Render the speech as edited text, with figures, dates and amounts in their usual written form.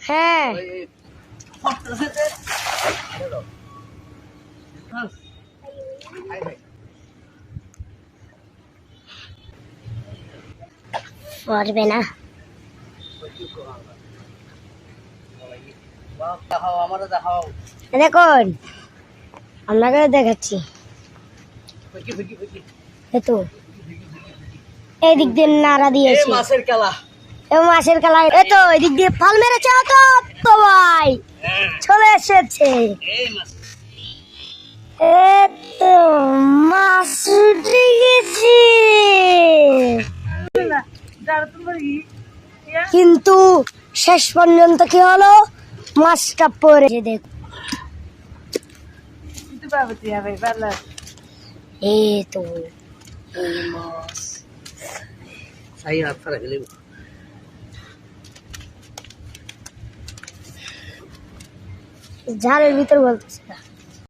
হ্যাঁ পারবে না। দেখুন আপনাকে দেখাচ্ছি, এদিক দিয়ে নাড়া দিয়েছি মাছের খেলা, এতো এদিক দিয়ে ফাল মেরেছে তো ভাই চলে এসেছে। এতো মাছ উঠে গেছে, কিন্তু শেষ পর্যন্ত কি হলো, মাছটা পড়ে দেখ। এই তো এই মাছ জালের ভিতর বলতেছে না।